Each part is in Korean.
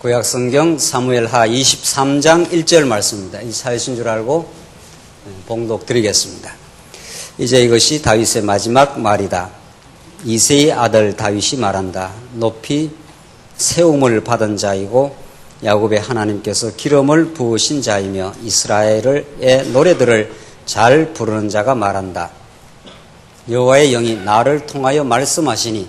구약성경 사무엘하 23장 1절 말씀입니다. 이 사회신 줄 알고 봉독 드리겠습니다. 이제 이것이 다윗의 마지막 말이다. 이새의 아들 다윗이 말한다. 높이 세움을 받은 자이고 야곱의 하나님께서 기름을 부으신 자이며 이스라엘의 노래들을 잘 부르는 자가 말한다. 여호와의 영이 나를 통하여 말씀하시니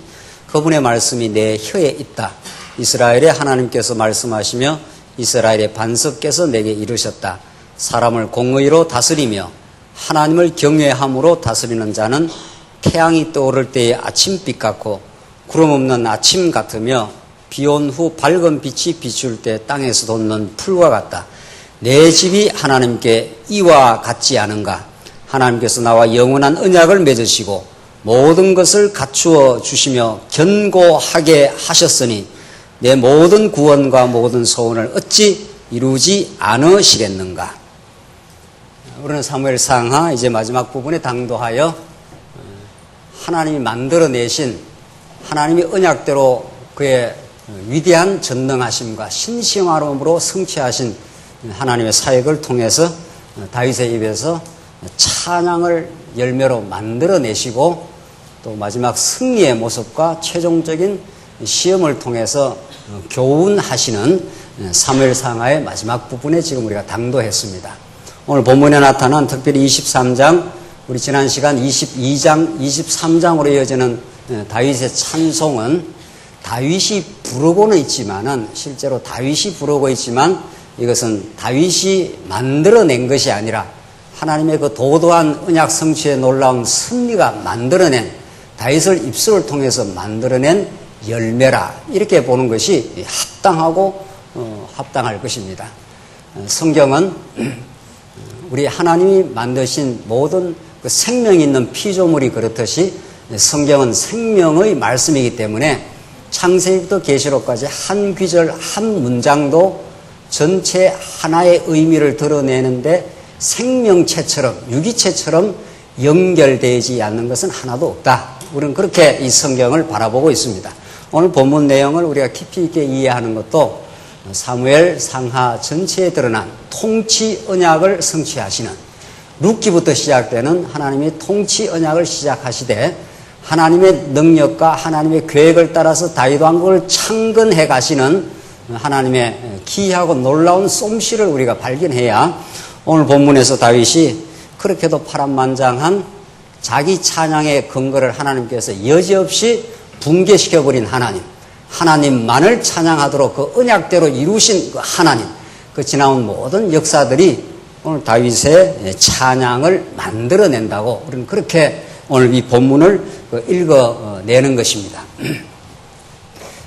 그분의 말씀이 내 혀에 있다. 이스라엘의 하나님께서 말씀하시며 이스라엘의 반석께서 내게 이르셨다. 사람을 공의로 다스리며 하나님을 경외함으로 다스리는 자는 태양이 떠오를 때의 아침빛 같고 구름 없는 아침 같으며 비온 후 밝은 빛이 비출 때 땅에서 돋는 풀과 같다. 내 집이 하나님께 이와 같지 않은가? 하나님께서 나와 영원한 언약을 맺으시고 모든 것을 갖추어 주시며 견고하게 하셨으니 내 모든 구원과 모든 소원을 어찌 이루지 않으시겠는가? 우리는 사무엘상하 이제 마지막 부분에 당도하여 하나님이 만들어내신 하나님의 언약대로 그의 위대한 전능하심과 신실함으로 성취하신 하나님의 사역을 통해서 다윗의 입에서 찬양을 열매로 만들어내시고 또 마지막 승리의 모습과 최종적인 시험을 통해서 교훈하시는 사무엘상하의 마지막 부분에 지금 우리가 당도했습니다. 오늘 본문에 나타난 특별히 23장, 우리 지난 시간 22장, 23장으로 이어지는 다윗의 찬송은 다윗이 부르고는 있지만은 실제로 다윗이 부르고 있지만 이것은 다윗이 만들어낸 것이 아니라 하나님의 그 도도한 언약 성취의 놀라운 승리가 만들어낸 다윗을 입술을 통해서 만들어낸 열매라 이렇게 보는 것이 합당하고 합당할 것입니다. 성경은 우리 하나님이 만드신 모든 그 생명 있는 피조물이 그렇듯이 성경은 생명의 말씀이기 때문에 창세기부터 계시록까지 한 귀절 한 문장도 전체 하나의 의미를 드러내는데 생명체처럼 유기체처럼 연결되지 않는 것은 하나도 없다. 우리는 그렇게 이 성경을 바라보고 있습니다. 오늘 본문 내용을 우리가 깊이 있게 이해하는 것도 사무엘 상하 전체에 드러난 통치 언약을 성취하시는 룻기부터 시작되는 하나님의 통치 언약을 시작하시되 하나님의 능력과 하나님의 계획을 따라서 다윗 왕국을 창건해 가시는 하나님의 기이하고 놀라운 솜씨를 우리가 발견해야 오늘 본문에서 다윗이 그렇게도 파란만장한 자기 찬양의 근거를 하나님께서 여지없이 붕괴시켜버린 하나님만을 찬양하도록 그 언약대로 이루신 그 하나님, 그 지나온 모든 역사들이 오늘 다윗의 찬양을 만들어낸다고 우리는 그렇게 오늘 이 본문을 읽어내는 것입니다.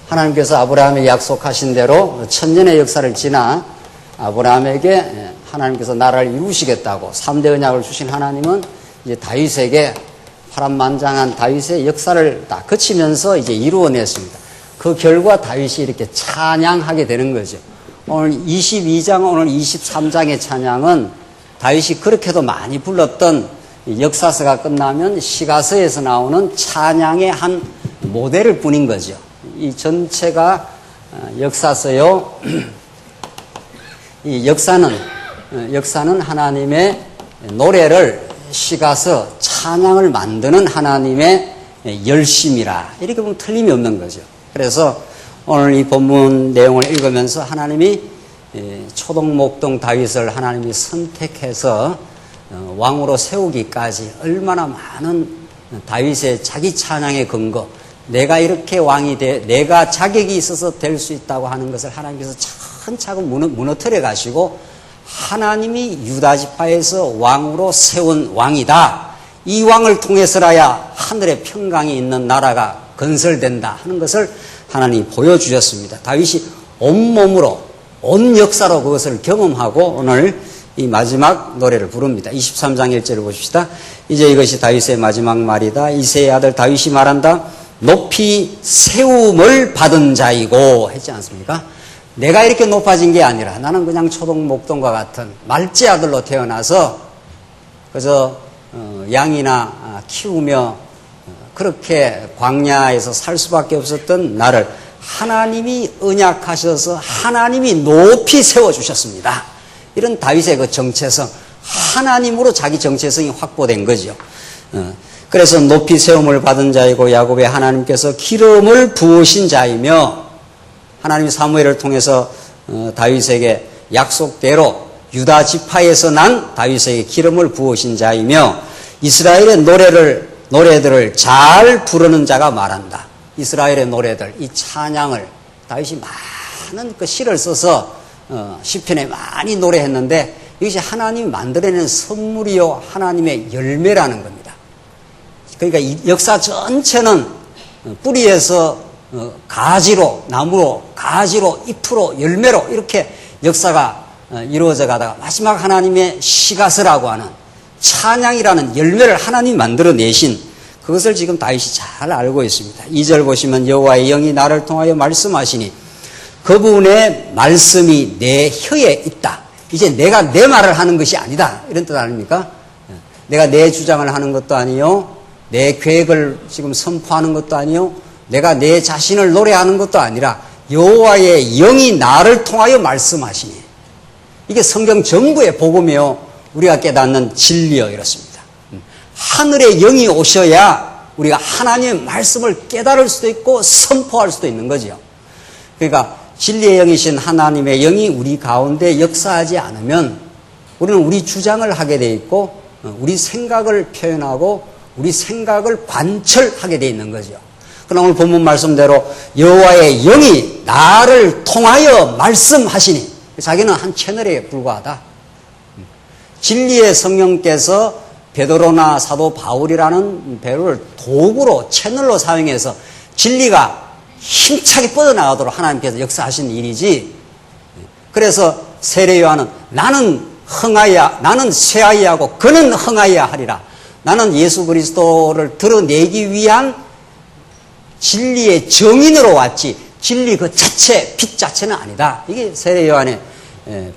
하나님께서 아브라함에게 약속하신 대로 천년의 역사를 지나 아브라함에게 하나님께서 나라를 이루시겠다고 3대 언약을 주신 하나님은 이제 다윗에게 파란만장한 다윗의 역사를 다 거치면서 이제 이루어냈습니다. 그 결과 다윗이 이렇게 찬양하게 되는 거죠. 오늘 22장, 오늘 23장의 찬양은 다윗이 그렇게도 많이 불렀던 역사서가 끝나면 시가서에서 나오는 찬양의 한 모델일 뿐인 거죠. 이 전체가 역사서요. 이 역사는 하나님의 노래를 시가서 찬양을 만드는 하나님의 열심이라 이렇게 보면 틀림이 없는 거죠. 그래서 오늘 이 본문 내용을 읽으면서 하나님이 초동목동 다윗을 하나님이 선택해서 왕으로 세우기까지 얼마나 많은 다윗의 자기 찬양의 근거, 내가 이렇게 왕이 내가 자격이 있어서 될 수 있다고 하는 것을 하나님께서 차근차근 무너뜨려 가시고 하나님이 유다지파에서 왕으로 세운 왕이다. 이 왕을 통해서라야 하늘의 평강이 있는 나라가 건설된다 하는 것을 하나님이 보여주셨습니다. 다윗이 온몸으로 온 역사로 그것을 경험하고 오늘 이 마지막 노래를 부릅니다. 23장 1절을 보십시다. 이제 이것이 다윗의 마지막 말이다. 이새의 아들 다윗이 말한다. 높이 세움을 받은 자이고 했지 않습니까? 내가 이렇게 높아진 게 아니라 나는 그냥 초동목동과 같은 말째 아들로 태어나서 그저 양이나 키우며 그렇게 광야에서 살 수밖에 없었던 나를 하나님이 언약하셔서 하나님이 높이 세워주셨습니다. 이런 다윗의 그 정체성, 하나님으로 자기 정체성이 확보된 거죠. 그래서 높이 세움을 받은 자이고 야곱의 하나님께서 기름을 부으신 자이며, 하나님이 사무엘을 통해서 다윗에게 약속대로 유다 지파에서 난 다윗에게 기름을 부으신 자이며, 이스라엘의 노래들을 잘 부르는 자가 말한다. 이스라엘의 노래들, 이 찬양을 다윗이 많은 그 시를 써서 시편에 많이 노래했는데, 이것이 하나님이 만들어낸 선물이요 하나님의 열매라는 겁니다. 그러니까 이 역사 전체는 뿌리에서 가지로, 나무로, 가지로, 잎으로, 열매로 이렇게 역사가 이루어져 가다가 마지막 하나님의 시가서라고 하는 찬양이라는 열매를 하나님이 만들어내신, 그것을 지금 다윗이 잘 알고 있습니다. 2절 보시면 여호와의 영이 나를 통하여 말씀하시니 그분의 말씀이 내 혀에 있다. 이제 내가 내 말을 하는 것이 아니다, 이런 뜻 아닙니까? 내가 내 주장을 하는 것도 아니요, 내 계획을 지금 선포하는 것도 아니요, 내가 내 자신을 노래하는 것도 아니라 여호와의 영이 나를 통하여 말씀하시니, 이게 성경 전부의 복음이요 우리가 깨닫는 진리요 이렇습니다. 하늘의 영이 오셔야 우리가 하나님의 말씀을 깨달을 수도 있고 선포할 수도 있는 거죠. 그러니까 진리의 영이신 하나님의 영이 우리 가운데 역사하지 않으면 우리는 우리 주장을 하게 돼 있고 우리 생각을 표현하고 우리 생각을 관철하게 돼 있는 거죠. 그러나 오늘 본문 말씀대로 여호와의 영이 나를 통하여 말씀하시니, 자기는 한 채널에 불과하다. 진리의 성령께서 베드로나 사도 바울이라는 배를 도구로, 채널로 사용해서 진리가 힘차게 뻗어나가도록 하나님께서 역사하신 일이지, 그래서 세례 요한은 나는 쇠하여하고 그는 흥하여야 하리라. 나는 예수 그리스도를 드러내기 위한 진리의 정인으로 왔지 진리 그 자체, 빛 자체는 아니다. 이게 세례 요한의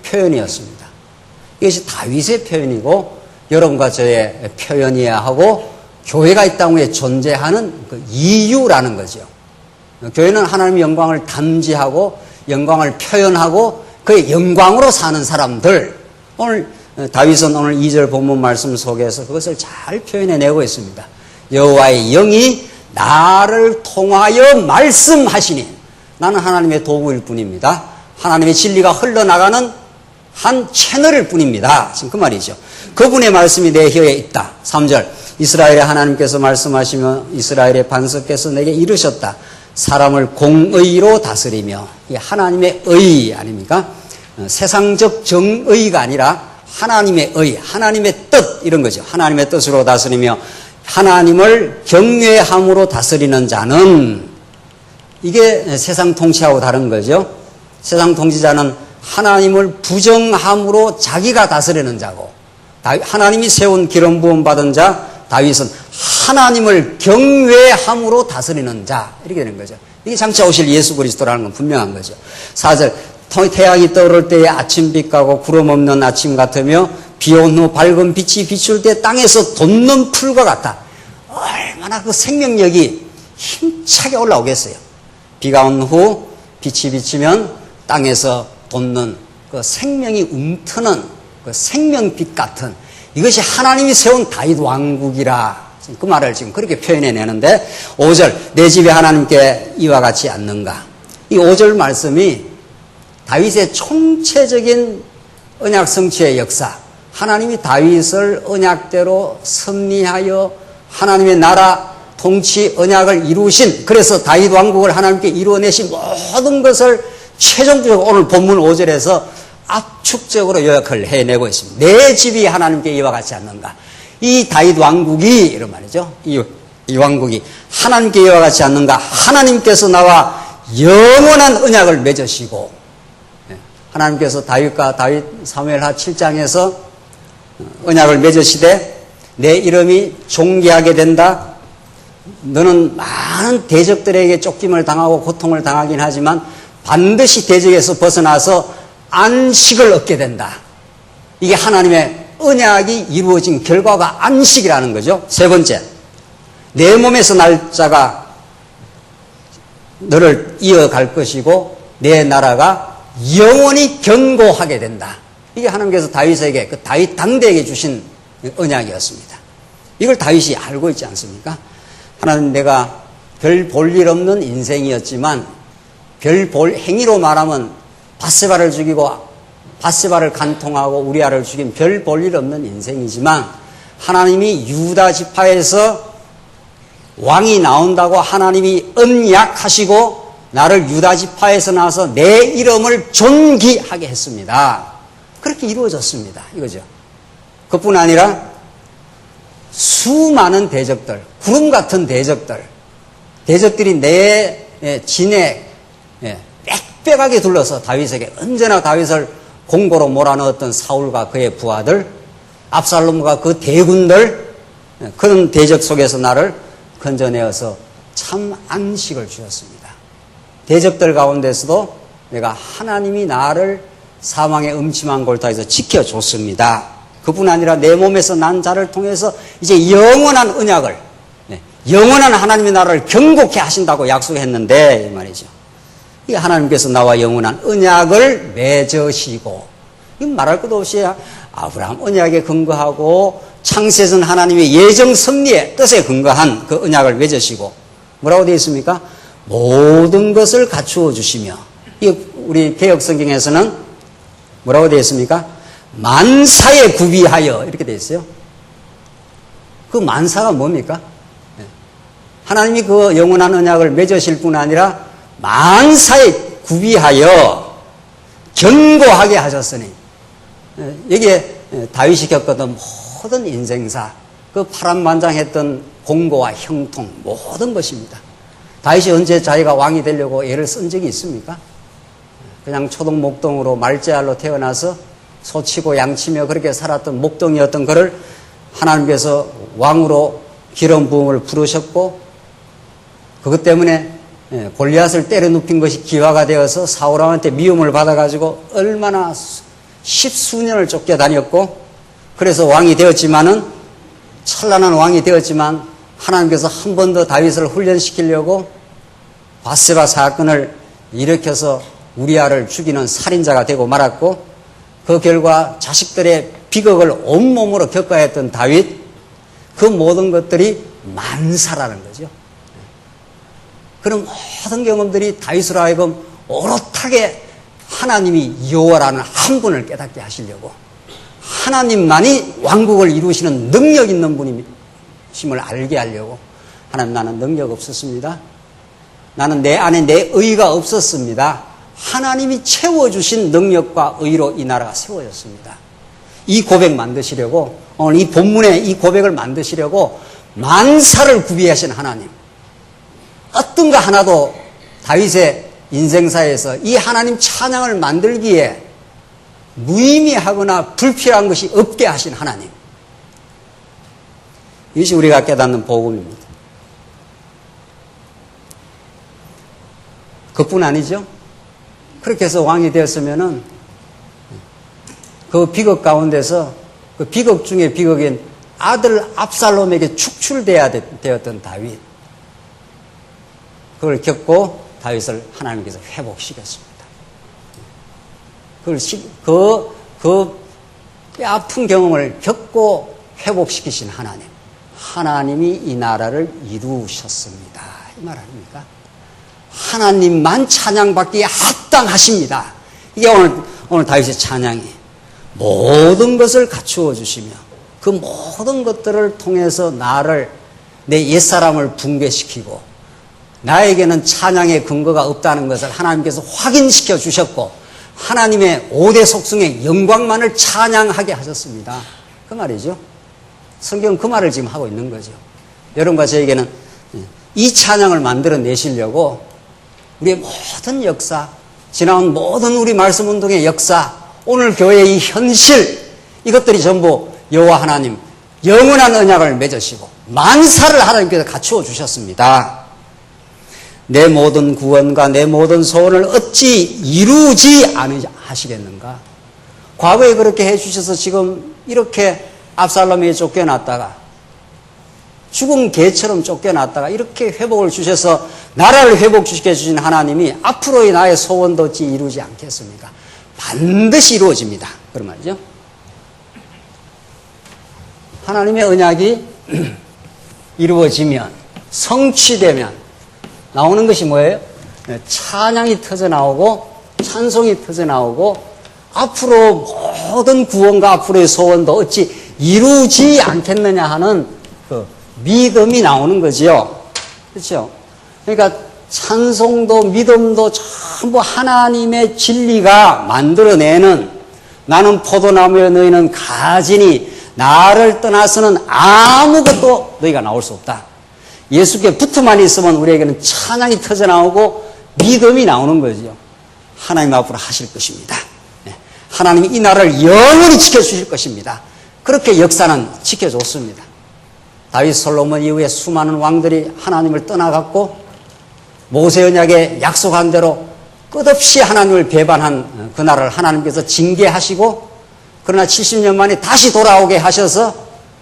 표현이었습니다. 이것이 다윗의 표현이고 여러분과 저의 표현이어야 하고 교회가 이 땅에 존재하는 그 이유라는 거죠. 교회는 하나님의 영광을 담지하고 영광을 표현하고 그의 영광으로 사는 사람들. 오늘 다윗은 오늘 2절 본문 말씀 속에서 그것을 잘 표현해내고 있습니다. 여호와의 영이 나를 통하여 말씀하시니, 나는 하나님의 도구일 뿐입니다. 하나님의 진리가 흘러나가는 한 채널일 뿐입니다. 지금 그 말이죠. 그분의 말씀이 내 혀에 있다. 3절 이스라엘의 하나님께서 말씀하시며 이스라엘의 반석께서 내게 이르셨다. 사람을 공의로 다스리며, 이 하나님의 의 아닙니까? 세상적 정의가 아니라 하나님의 의, 하나님의 뜻, 이런 거죠. 하나님의 뜻으로 다스리며 하나님을 경외함으로 다스리는 자는, 이게 세상 통치하고 다른 거죠. 세상 통치자는 하나님을 부정함으로 자기가 다스리는 자고, 하나님이 세운 기름 부음 받은 자 다윗은 하나님을 경외함으로 다스리는 자, 이렇게 되는 거죠. 이게 장차 오실 예수 그리스도라는 건 분명한 거죠. 4절 태양이 떠오를 때에 아침빛 같고 구름 없는 아침 같으며 비 온 후 밝은 빛이 비출 때 땅에서 돋는 풀과 같다. 얼마나 그 생명력이 힘차게 올라오겠어요. 비가 온 후 빛이 비치면 땅에서 돋는 그 생명이 움트는 그 생명빛 같은, 이것이 하나님이 세운 다윗 왕국이라, 그 말을 지금 그렇게 표현해내는데, 5절 내 집에 하나님께 이와 같이 않는가. 이 5절 말씀이 다윗의 총체적인 언약 성취의 역사, 하나님이 다윗을 언약대로 섭리하여 하나님의 나라 통치 언약을 이루신, 그래서 다윗 왕국을 하나님께 이루어내신 모든 것을 최종적으로 오늘 본문 5절에서 압축적으로 요약을 해내고 있습니다. 내 집이 하나님께 이와 같지 않는가. 이 다윗 왕국이, 이런 말이죠. 이 왕국이 하나님께 이와 같지 않는가. 하나님께서 나와 영원한 언약을 맺으시고, 하나님께서 다윗과 다윗 사무엘하 7장에서 언약을 맺으시되 내 이름이 존귀하게 된다. 너는 많은 대적들에게 쫓김을 당하고 고통을 당하긴 하지만 반드시 대적에서 벗어나서 안식을 얻게 된다. 이게 하나님의 언약이 이루어진 결과가 안식이라는 거죠. 세 번째, 내 몸에서 날 자가 너를 이어갈 것이고 내 나라가 영원히 견고하게 된다. 이게 하나님께서 다윗에게, 그 다윗 당대에게 주신 언약이었습니다. 이걸 다윗이 알고 있지 않습니까? 하나님, 내가 별 볼 일 없는 인생이었지만 별 볼 행위로 말하면 밧세바를 죽이고 밧세바를 간통하고 우리아를 죽인 별 볼 일 없는 인생이지만 하나님이 유다 지파에서 왕이 나온다고 하나님이 언약하시고 나를 유다 지파에서 나와서 내 이름을 존귀하게 했습니다. 그렇게 이루어졌습니다. 이거죠. 그뿐 아니라 수많은 대적들, 구름 같은 대적들이 내 진에 빽빽하게 둘러서 다윗에게 언제나 다윗을 공고로 몰아넣었던 사울과 그의 부하들, 압살롬과 그 대군들, 그런 대적 속에서 나를 건져내어서 참 안식을 주셨습니다. 대적들 가운데서도 내가 하나님이 나를 사망의 음침한 골짜기에서 지켜줬습니다. 그뿐 아니라 내 몸에서 난 자를 통해서 이제 영원한 언약을, 영원한 하나님의 나라를 견고케 하신다고 약속했는데 이 말이죠. 이 하나님께서 나와 영원한 언약을 맺으시고, 이 말할 것도 없이 아브라함 언약에 근거하고 창세전 하나님의 예정 섭리의 뜻에 근거한 그 언약을 맺으시고, 뭐라고 되어 있습니까? 모든 것을 갖추어 주시며, 우리 개혁 성경에서는 뭐라고 되어 있습니까? 만사에 구비하여, 이렇게 되어 있어요. 그 만사가 뭡니까? 하나님이 그 영원한 언약을 맺으실 뿐 아니라 만사에 구비하여 견고하게 하셨으니, 여기에 다윗이 겪었던 모든 인생사, 그 파란만장했던 공고와 형통, 모든 것입니다. 다윗이 언제 자기가 왕이 되려고 애를 쓴 적이 있습니까? 그냥 초동 목동으로 말제알로 태어나서 소치고 양치며 그렇게 살았던 목동이었던 그를 하나님께서 왕으로 기름 부음을 부르셨고, 그것 때문에 골리앗을 때려 눕힌 것이 기화가 되어서 사울왕한테 미움을 받아가지고 얼마나 십수년을 쫓겨다녔고, 그래서 왕이 되었지만은, 찬란한 왕이 되었지만 하나님께서 한 번 더 다윗을 훈련시키려고 밧세바 사건을 일으켜서 우리아를 죽이는 살인자가 되고 말았고, 그 결과 자식들의 비극을 온몸으로 겪어야 했던 다윗, 그 모든 것들이 만사라는 거죠. 그런 모든 경험들이 다윗으로 하여금 오롯하게 하나님이 여호와라는 한 분을 깨닫게 하시려고, 하나님만이 왕국을 이루시는 능력 있는 분이심을 알게 하려고, 하나님, 나는 능력 없었습니다. 나는 내 안에 내 의가 없었습니다. 하나님이 채워주신 능력과 의로 이 나라가 세워졌습니다. 이 고백 만드시려고, 오늘 이 본문에 이 고백을 만드시려고 만사를 구비하신 하나님, 어떤 거 하나도 다윗의 인생사에서 이 하나님 찬양을 만들기에 무의미하거나 불필요한 것이 없게 하신 하나님, 이것이 우리가 깨닫는 복음입니다. 그뿐 아니죠. 그렇게 해서 왕이 되었으면은 그 비극 가운데서, 그 비극 중에 비극인 아들 압살롬에게 축출돼야 되었던 다윗, 그걸 겪고 다윗을 하나님께서 회복시켰습니다. 그 뼈아픈 경험을 겪고 회복시키신 하나님, 하나님이 이 나라를 이루셨습니다. 이 말 아닙니까? 하나님만 찬양받기에 합당하십니다. 이게 오늘 다윗의 찬양이, 모든 것을 갖추어 주시며 그 모든 것들을 통해서 나를, 내 옛사람을 붕괴시키고 나에게는 찬양의 근거가 없다는 것을 하나님께서 확인시켜 주셨고, 하나님의 5대 속성의 영광만을 찬양하게 하셨습니다. 그 말이죠. 성경은 그 말을 지금 하고 있는 거죠. 여러분과 저에게는 이 찬양을 만들어내시려고 우리의 모든 역사, 지나온 모든 우리 말씀 운동의 역사, 오늘 교회의 이 현실, 이것들이 전부 여호와 하나님 영원한 언약을 맺으시고 만사를 하나님께서 갖추어 주셨습니다. 내 모든 구원과 내 모든 소원을 어찌 이루지 않으시겠는가? 과거에 그렇게 해주셔서 지금 이렇게 압살롬에게 쫓겨났다가, 죽은 개처럼 쫓겨났다가 이렇게 회복을 주셔서 나라를 회복시켜 주신 하나님이 앞으로의 나의 소원도 어찌 이루지 않겠습니까? 반드시 이루어집니다. 그런 말이죠. 하나님의 언약이 이루어지면, 성취되면 나오는 것이 뭐예요? 찬양이 터져나오고 찬송이 터져나오고 앞으로 모든 구원과 앞으로의 소원도 어찌 이루지 않겠느냐 하는 그 믿음이 나오는 거지요. 그렇죠? 그러니까 찬송도 믿음도 전부 하나님의 진리가 만들어내는, 나는 포도나무에 너희는 가지니 나를 떠나서는 아무것도 너희가 나올 수 없다. 예수께 붙어만 있으면 우리에게는 찬양이 터져나오고 믿음이 나오는 거죠. 하나님 앞으로 하실 것입니다. 하나님이 이 나라를 영원히 지켜주실 것입니다. 그렇게 역사는 지켜줬습니다. 다윗 솔로몬 이후에 수많은 왕들이 하나님을 떠나갔고 모세 언약에 약속한 대로 끝없이 하나님을 배반한 그 나라를 하나님께서 징계하시고, 그러나 70년 만에 다시 돌아오게 하셔서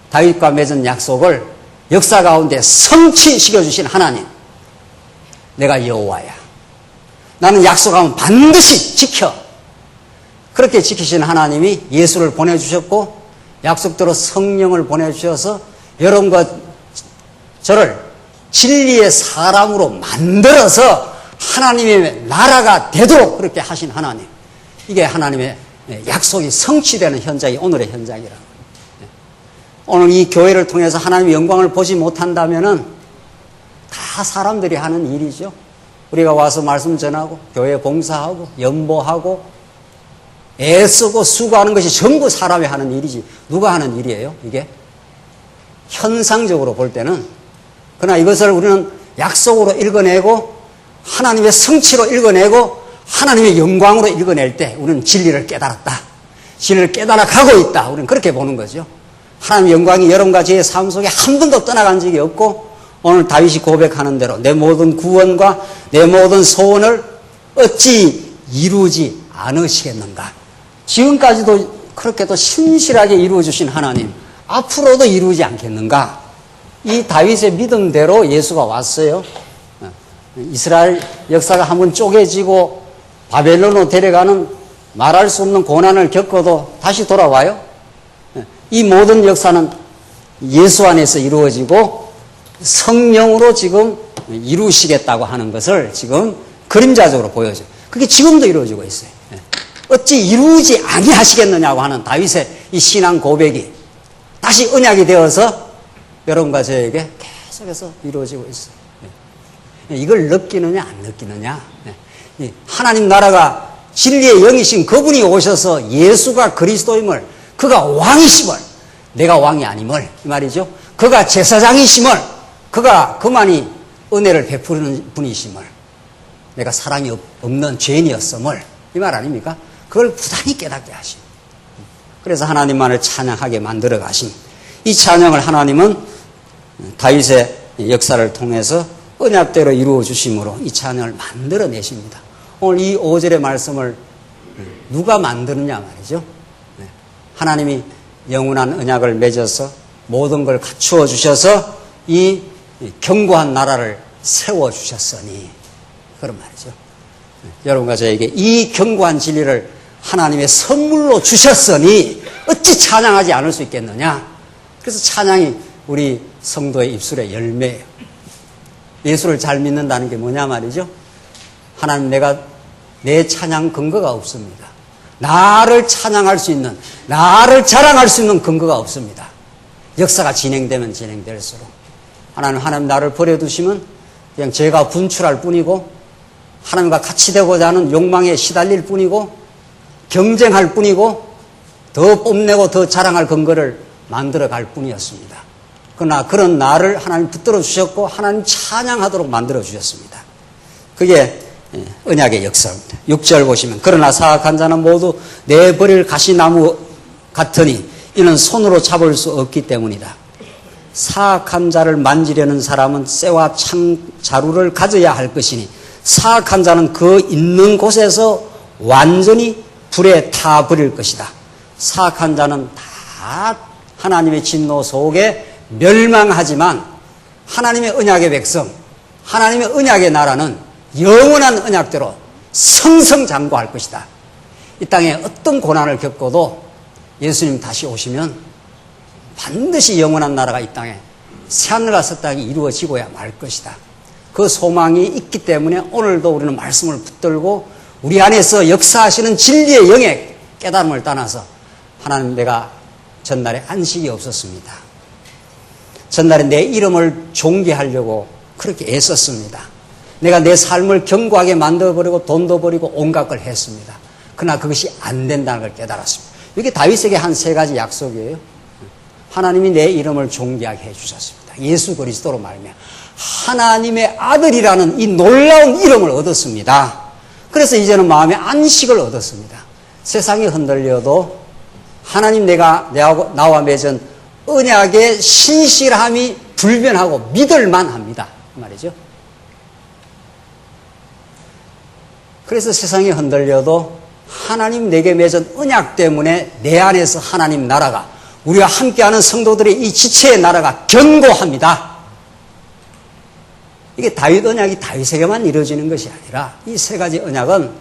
다윗과 맺은 약속을 역사 가운데 성취시켜 주신 하나님, 내가 여호와야, 나는 약속하면 반드시 지켜. 그렇게 지키신 하나님이 예수를 보내주셨고 약속대로 성령을 보내주셔서 여러분과 저를 진리의 사람으로 만들어서 하나님의 나라가 되도록 그렇게 하신 하나님, 이게 하나님의 약속이 성취되는 현장이 오늘의 현장이라. 오늘 이 교회를 통해서 하나님의 영광을 보지 못한다면은 다 사람들이 하는 일이죠. 우리가 와서 말씀 전하고 교회 봉사하고 연보하고 애쓰고 수고하는 것이 전부 사람이 하는 일이지 누가 하는 일이에요? 이게 현상적으로 볼 때는. 그러나 이것을 우리는 약속으로 읽어내고 하나님의 성취로 읽어내고 하나님의 영광으로 읽어낼 때 우리는 진리를 깨달았다, 진리를 깨달아 가고 있다, 우리는 그렇게 보는 거죠. 하나님의 영광이 여러분과 저의 삶 속에 한 번도 떠나간 적이 없고, 오늘 다윗이 고백하는 대로 내 모든 구원과 내 모든 소원을 어찌 이루지 않으시겠는가. 지금까지도 그렇게도 신실하게 이루어주신 하나님, 앞으로도 이루지 않겠는가. 이 다윗의 믿음대로 예수가 왔어요. 이스라엘 역사가 한번 쪼개지고 바벨론으로 데려가는 말할 수 없는 고난을 겪어도 다시 돌아와요. 이 모든 역사는 예수 안에서 이루어지고 성령으로 지금 이루시겠다고 하는 것을 지금 그림자적으로 보여줘요. 그게 지금도 이루어지고 있어요. 어찌 이루지 아니하시겠느냐고 하는 다윗의 이 신앙 고백이 다시 언약이 되어서 여러분과 저에게 계속해서 이루어지고 있어요. 이걸 느끼느냐 안 느끼느냐. 하나님 나라가 진리의 영이신 그분이 오셔서 예수가 그리스도임을, 그가 왕이심을, 내가 왕이 아님을, 이 말이죠. 그가 제사장이심을, 그가 그만이 은혜를 베푸는 분이심을, 내가 사랑이 없는 죄인이었음을, 이 말 아닙니까? 그걸 부단히 깨닫게 하심. 그래서 하나님만을 찬양하게 만들어 가심. 이 찬양을 하나님은 다윗의 역사를 통해서 언약대로 이루어 주심으로 이 찬양을 만들어내십니다. 오늘 이 5절의 말씀을 누가 만드느냐 말이죠. 하나님이 영원한 언약을 맺어서 모든 걸 갖추어 주셔서 이 견고한 나라를 세워주셨으니, 그런 말이죠. 여러분과 저에게 이 견고한 진리를 하나님의 선물로 주셨으니 어찌 찬양하지 않을 수 있겠느냐. 그래서 찬양이 우리 성도의 입술의 열매예요. 예수를 잘 믿는다는 게 뭐냐 말이죠. 하나님, 내 찬양 근거가 없습니다. 나를 찬양할 수 있는, 나를 자랑할 수 있는 근거가 없습니다. 역사가 진행되면 진행될수록 하나님 나를 버려두시면 그냥 제가 분출할 뿐이고 하나님과 같이 되고자 하는 욕망에 시달릴 뿐이고 경쟁할 뿐이고 더 뽐내고 더 자랑할 근거를 만들어갈 뿐이었습니다. 그러나 그런 나를 하나님 붙들어 주셨고 하나님 찬양하도록 만들어 주셨습니다. 그게 언약의 역사입니다. 6절 보시면, 그러나 사악한 자는 모두 내버릴 가시나무 같으니 이는 손으로 잡을 수 없기 때문이다. 사악한 자를 만지려는 사람은 쇠와 자루를 가져야 할 것이니 사악한 자는 그 있는 곳에서 완전히 불에 타버릴 것이다. 사악한 자는 다 하나님의 진노 속에 멸망하지만 하나님의 언약의 백성, 하나님의 언약의 나라는 영원한 언약대로 승승장구할 것이다. 이 땅에 어떤 고난을 겪어도 예수님 다시 오시면 반드시 영원한 나라가 이 땅에 새하늘과 새 땅이 이루어지고야 말 것이다. 그 소망이 있기 때문에 오늘도 우리는 말씀을 붙들고 우리 안에서 역사하시는 진리의 영의 깨달음을 따라서 하나님, 내가 전날에 안식이 없었습니다. 전날에 내 이름을 존귀하려고 그렇게 애썼습니다. 내가 내 삶을 견고하게 만들어버리고 돈도 버리고 온갖 걸 했습니다. 그러나 그것이 안 된다는 걸 깨달았습니다. 이게 다윗에게 한 3가지 약속이에요. 하나님이 내 이름을 존귀하게 해주셨습니다. 예수 그리스도로 말미암아 하나님의 아들이라는 이 놀라운 이름을 얻었습니다. 그래서 이제는 마음의 안식을 얻었습니다. 세상이 흔들려도 하나님, 나와 맺은 언약의 신실함이 불변하고 믿을만 합니다. 그 말이죠. 그래서 세상이 흔들려도 하나님 내게 맺은 언약 때문에 내 안에서 하나님 나라가, 우리와 함께하는 성도들의 이 지체의 나라가 견고합니다. 이게 다윗 언약이 다윗에게만 이루어지는 것이 아니라 이 3가지 언약은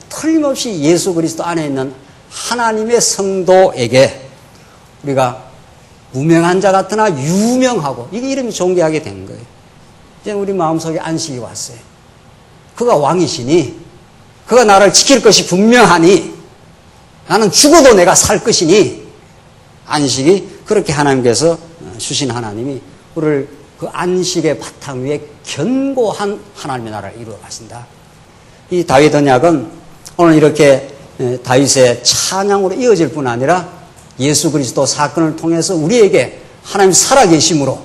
틀림없이 예수 그리스도 안에 있는 하나님의 성도에게 우리가 무명한 자 같으나 유명하고, 이게 이름이 존귀하게 된 거예요. 이제 우리 마음속에 안식이 왔어요. 그가 왕이시니, 그가 나를 지킬 것이 분명하니, 나는 죽어도 내가 살 것이니, 안식이 그렇게 하나님께서 주신 하나님이 우리를 그 안식의 바탕 위에 견고한 하나님의 나라를 이루어 가신다. 이 다윗 언약은 오늘 이렇게 다윗의 찬양으로 이어질 뿐 아니라 예수 그리스도 사건을 통해서 우리에게 하나님 살아계심으로,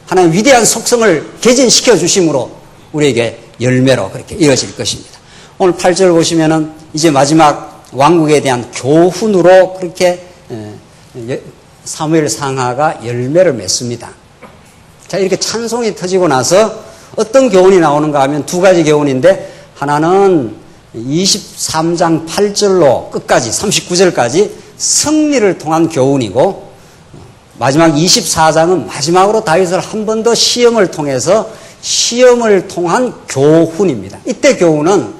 하나님 위대한 속성을 개진시켜 주심으로 우리에게 열매로 그렇게 이어질 것입니다. 오늘 8절 보시면은 이제 마지막 왕국에 대한 교훈으로 그렇게 사무엘 상하가 열매를 맺습니다. 자, 이렇게 찬송이 터지고 나서 어떤 교훈이 나오는가 하면 2가지 교훈인데, 하나는 23장 8절로 끝까지 39절까지 승리를 통한 교훈이고, 마지막 24장은 마지막으로 다윗을 한 번 더 시험을 통해서 시험을 통한 교훈입니다. 이때 교훈은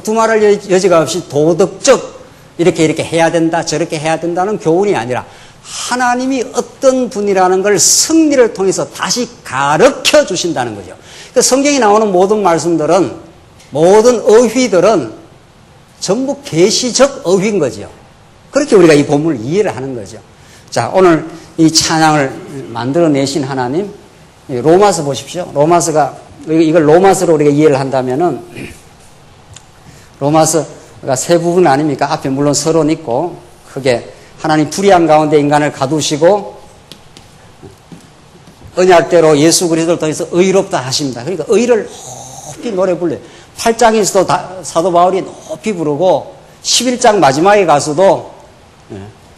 두말할 여지가 없이 도덕적 이렇게 해야 된다, 저렇게 해야 된다는 교훈이 아니라 하나님이 어떤 분이라는 걸 승리를 통해서 다시 가르쳐 주신다는 거죠. 그러니까 성경에 나오는 모든 말씀들은, 모든 어휘들은 전부 계시적 어휘인 거죠. 그렇게 우리가 이 본문을 이해를 하는 거죠. 자, 오늘 이 찬양을 만들어내신 하나님, 로마서 보십시오. 로마서가, 이걸 로마서로 우리가 이해를 한다면은, 로마서가 3부분 아닙니까? 앞에 물론 서론 있고, 크게 하나님 불의한 가운데 인간을 가두시고 언약대로 예수 그리스도를 통해서 의롭다 하십니다. 그러니까 의를 높이 노래 불러요. 8장에서도 사도 바울이 높이 부르고 11장 마지막에 가서도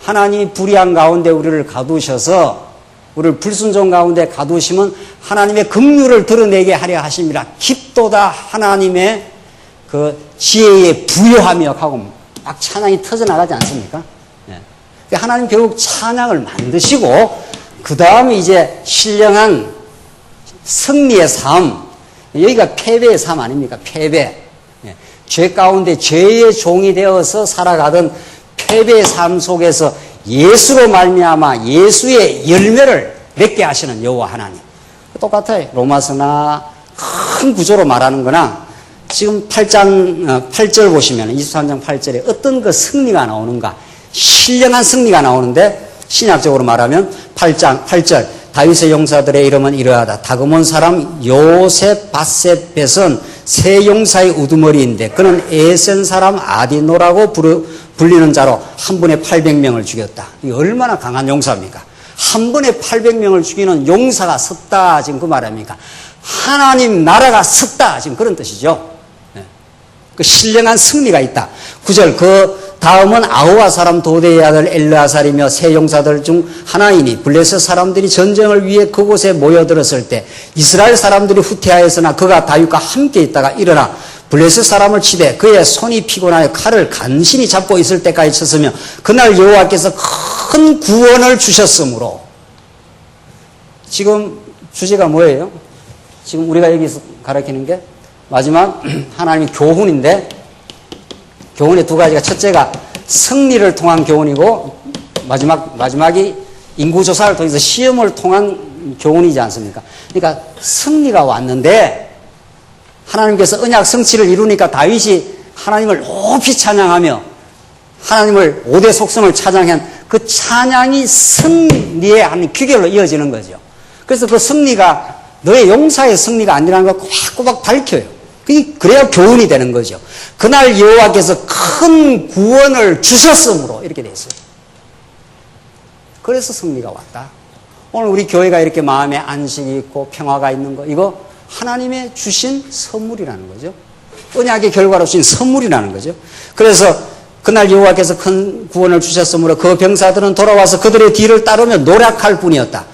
하나님이 불의한 가운데 우리를 가두셔서 우리를 불순종 가운데 가두시면 하나님의 긍휼을 드러내게 하려 하십니다. 깊도다 하나님의 그 지혜에 부요하며 하고 막 찬양이 터져나가지 않습니까? 하나님 결국 찬양을 만드시고 그 다음에 이제 신령한 승리의 삶, 여기가 패배의 삶 아닙니까? 패배. 죄 가운데 죄의 종이 되어서 살아가던 패배의 삶 속에서 예수로 말미암아 예수의 열매를 맺게 하시는 여호와 하나님. 똑같아요. 로마서나 큰 구조로 말하는 거나 지금 8절 보시면 23장 8절에 어떤 그 승리가 나오는가, 신령한 승리가 나오는데, 신약적으로 말하면 8절 다윗의 용사들의 이름은 이러하다. 다그몬 사람 요셉 바셋벳은 세 용사의 우두머리인데 그는 에센 사람 아디노라고 불리는 자로 한 번에 800명을 죽였다. 이게 얼마나 강한 용사입니까? 한 번에 800명을 죽이는 용사가 섰다, 지금 그 말입니까? 하나님 나라가 섰다, 지금 그런 뜻이죠. 그 신령한 승리가 있다. 9절 그 다음은 아우아 사람 도대의 아들 엘르아살이며 세 용사들 중 하나이니 블레셋 사람들이 전쟁을 위해 그곳에 모여들었을 때 이스라엘 사람들이 후퇴하였으나 그가 다윗과 함께 있다가 일어나 블레셋 사람을 치되 그의 손이 피곤하여 칼을 간신히 잡고 있을 때까지 쳤으며 그날 여호와께서 큰 구원을 주셨으므로. 지금 주제가 뭐예요? 지금 우리가 여기서 가르치는 게 마지막 하나님의 교훈인데, 교훈의 두 가지가, 첫째가 승리를 통한 교훈이고 마지막이 인구조사를 통해서 시험을 통한 교훈이지 않습니까? 그러니까 승리가 왔는데 하나님께서 언약 성취를 이루니까 다윗이 하나님을 높이 찬양하며 하나님을 5대 속성을 찬양한 그 찬양이 승리의 한 귀결로 이어지는 거죠. 그래서 그 승리가 너의 용사의 승리가 아니라는 걸 꼬박꼬박 밝혀요. 그래야 교훈이 되는 거죠. 그날 여호와께서 큰 구원을 주셨으므로 이렇게 돼 있어요. 그래서 승리가 왔다. 오늘 우리 교회가 이렇게 마음에 안식이 있고 평화가 있는 거, 이거 하나님의 주신 선물이라는 거죠. 언약의 결과로 주신 선물이라는 거죠. 그래서 그날 여호와께서 큰 구원을 주셨으므로 그 병사들은 돌아와서 그들의 뒤를 따르며 노력할 뿐이었다.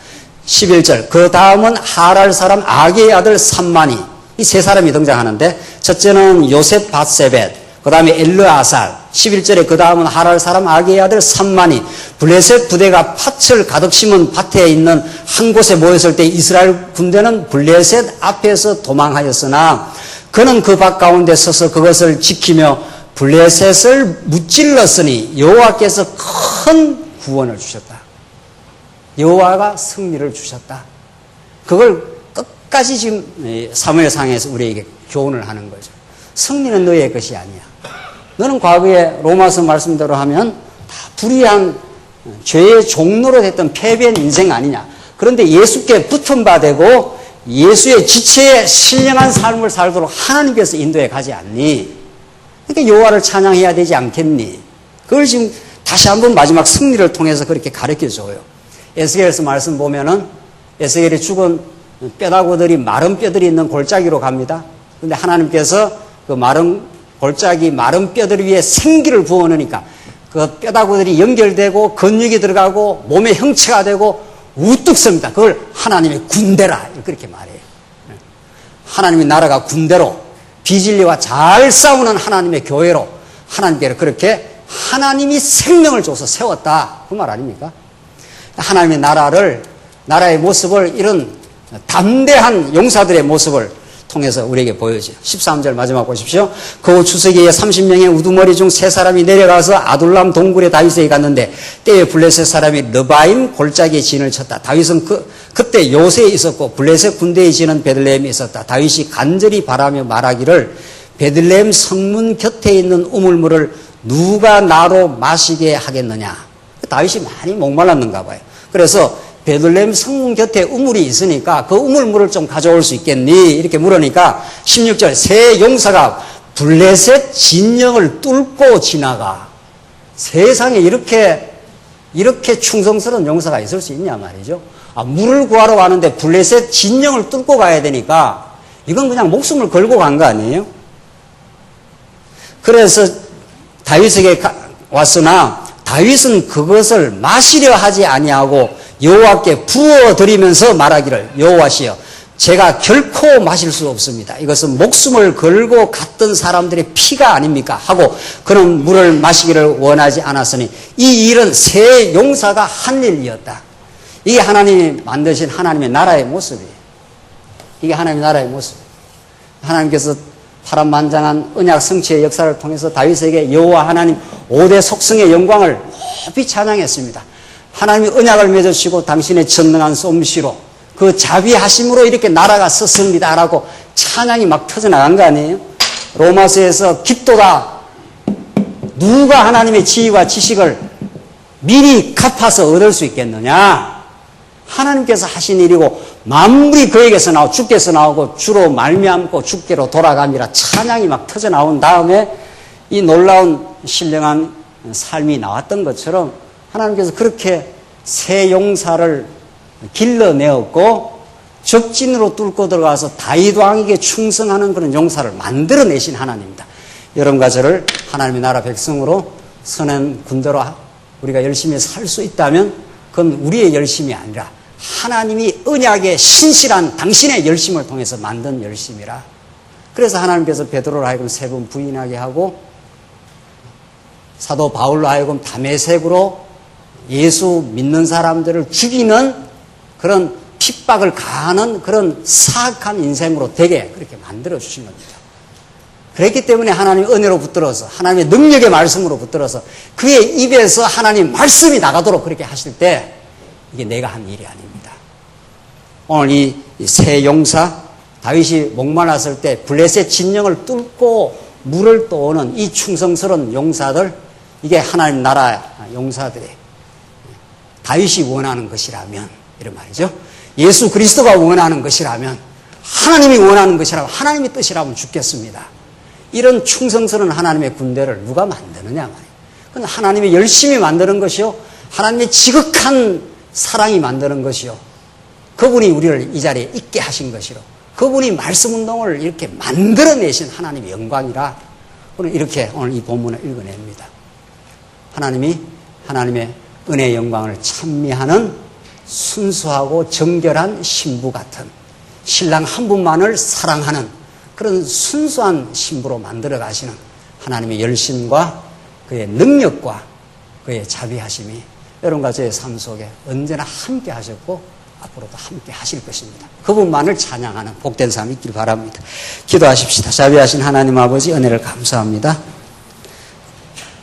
11절, 그 다음은 하랄 사람 아기의 아들 3만이, 이 세 사람이 등장하는데, 첫째는 요셉 밧세벳, 그 다음에 엘르아살, 11절에 그 다음은 하랄 사람 아기의 아들 3만이, 블레셋 부대가 팥을 가득 심은 밭에 있는 한 곳에 모였을 때 이스라엘 군대는 블레셋 앞에서 도망하였으나 그는 그 밭 가운데 서서 그것을 지키며 블레셋을 무찔렀으니 여호와께서 큰 구원을 주셨다. 여호와가 승리를 주셨다. 그걸 끝까지 지금 사무엘상에서 우리에게 교훈을 하는 거죠. 승리는 너의 것이 아니야. 너는 과거에 로마서 말씀대로 하면 다 불의한 죄의 종로로 됐던 패배한 인생 아니냐. 그런데 예수께 붙은 바 되고 예수의 지체에 신령한 삶을 살도록 하나님께서 인도해 가지 않니? 그러니까 여호와를 찬양해야 되지 않겠니? 그걸 지금 다시 한번 마지막 승리를 통해서 그렇게 가르쳐줘요. 에스겔서 말씀 보면은 에스겔이 죽은 뼈다구들이 마른 뼈들이 있는 골짜기로 갑니다. 그런데 하나님께서 그 마른 골짜기 마른 뼈들 위에 생기를 부어놓으니까 그 뼈다구들이 연결되고 근육이 들어가고 몸의 형체가 되고 우뚝 섭니다. 그걸 하나님의 군대라 그렇게 말해요. 하나님의 나라가 군대로 비진리와 잘 싸우는 하나님의 교회로 하나님께서 그렇게 하나님이 생명을 줘서 세웠다. 그 말 아닙니까? 하나님의 나라의 모습을 이런 담대한 용사들의 모습을 통해서 우리에게 보여줘요. 13절 마지막 보십시오. 그 추석에 30명의 우두머리 중 3사람이 내려가서 아둘람 동굴에 다윗에게 갔는데 때에 블레셋 사람이 르바임 골짜기에 진을 쳤다. 다윗은 그때 요새에 있었고 블레셋 군대의 진은 베들레헴에 있었다. 다윗이 간절히 바라며 말하기를 베들레헴 성문 곁에 있는 우물물을 누가 나로 마시게 하겠느냐. 다윗이 많이 목말랐는가 봐요. 그래서 베들레헴 성문 곁에 우물이 있으니까 그 우물물을 좀 가져올 수 있겠니? 이렇게 물으니까 16절 세 용사가 블레셋 진영을 뚫고 지나가. 세상에 이렇게 충성스러운 용사가 있을 수 있냐 말이죠. 물을 구하러 가는데 블레셋 진영을 뚫고 가야 되니까 이건 그냥 목숨을 걸고 간 거 아니에요? 그래서 다윗에게 왔으나 다윗은 그것을 마시려 하지 아니하고 여호와께 부어드리면서 말하기를 여호와시여 제가 결코 마실 수 없습니다. 이것은 목숨을 걸고 갔던 사람들의 피가 아닙니까? 하고 그는 물을 마시기를 원하지 않았으니 이 일은 세 용사가 한 일이었다. 이게 하나님이 만드신 하나님의 나라의 모습이에요. 이게 하나님의 나라의 모습. 하나님께서 파란만장한 언약 성취의 역사를 통해서 다윗에게 여호와 하나님 5대 속성의 영광을 높이 찬양했습니다. 하나님이 언약을 맺으시고 당신의 전능한 솜씨로 그 자비하심으로 이렇게 나라가 섰습니다라고 찬양이 막 터져나간 거 아니에요? 로마서에서 깊도다. 누가 하나님의 지위와 지식을 미리 갚아서 얻을 수 있겠느냐? 하나님께서 하신 일이고 만물이 그에게서 나오고 주께서 나오고 주로 말미암고 주께로 돌아갑니다. 찬양이 막 터져나온 다음에 이 놀라운 신령한 삶이 나왔던 것처럼 하나님께서 그렇게 세 용사를 길러내었고 적진으로 뚫고 들어가서 다윗 왕에게 충성하는 그런 용사를 만들어내신 하나님입니다. 여러분과 저를 하나님의 나라 백성으로 선한 군대로 우리가 열심히 살 수 있다면 그건 우리의 열심이 아니라 하나님이 언약의 신실한 당신의 열심을 통해서 만든 열심이라. 그래서 하나님께서 베드로를 하여금 3번 부인하게 하고 사도 바울로 하여금 다메섹으로 예수 믿는 사람들을 죽이는 그런 핍박을 가하는 그런 사악한 인생으로 되게 그렇게 만들어 주신 겁니다. 그랬기 때문에 하나님의 은혜로 붙들어서 하나님의 능력의 말씀으로 붙들어서 그의 입에서 하나님 말씀이 나가도록 그렇게 하실 때 이게 내가 한 일이 아닙니다. 오늘 이 새 용사 다윗이 목말랐을 때 블레셋 진영을 뚫고 물을 떠오는 이 충성스러운 용사들, 이게 하나님 나라 용사들이 다윗이 원하는 것이라면 이런 말이죠. 예수 그리스도가 원하는 것이라면, 하나님이 원하는 것이라면, 하나님의 뜻이라면 죽겠습니다. 이런 충성스러운 하나님의 군대를 누가 만드느냐 말이에요. 그건 하나님이 열심히 만드는 것이요, 하나님의 지극한 사랑이 만드는 것이요, 그분이 우리를 이 자리에 있게 하신 것이로, 그분이 말씀 운동을 이렇게 만들어내신 하나님의 영광이라 오늘 이렇게 오늘 이 본문을 읽어냅니다. 하나님이 하나님의 은혜의 영광을 찬미하는 순수하고 정결한 신부 같은, 신랑 한 분만을 사랑하는 그런 순수한 신부로 만들어 가시는 하나님의 열심과 그의 능력과 그의 자비하심이 여러분과 저의 삶 속에 언제나 함께 하셨고 앞으로도 함께 하실 것입니다. 그분만을 찬양하는 복된 삶이 있길 바랍니다. 기도하십시다. 자비하신 하나님 아버지, 은혜를 감사합니다.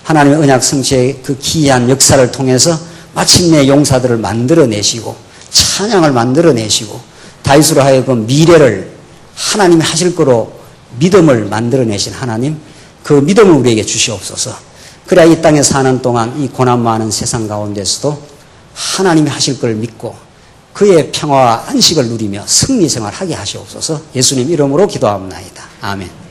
하나님의 언약 성취의 그 기이한 역사를 통해서 마침내 용사들을 만들어내시고 찬양을 만들어내시고 다윗으로 하여금 미래를 하나님이 하실 거로 믿음을 만들어내신 하나님, 그 믿음을 우리에게 주시옵소서. 그래야 이 땅에 사는 동안 이 고난 많은 세상 가운데서도 하나님이 하실 걸 믿고 그의 평화와 안식을 누리며 승리 생활하게 하시옵소서. 예수님 이름으로 기도합니다. 아멘.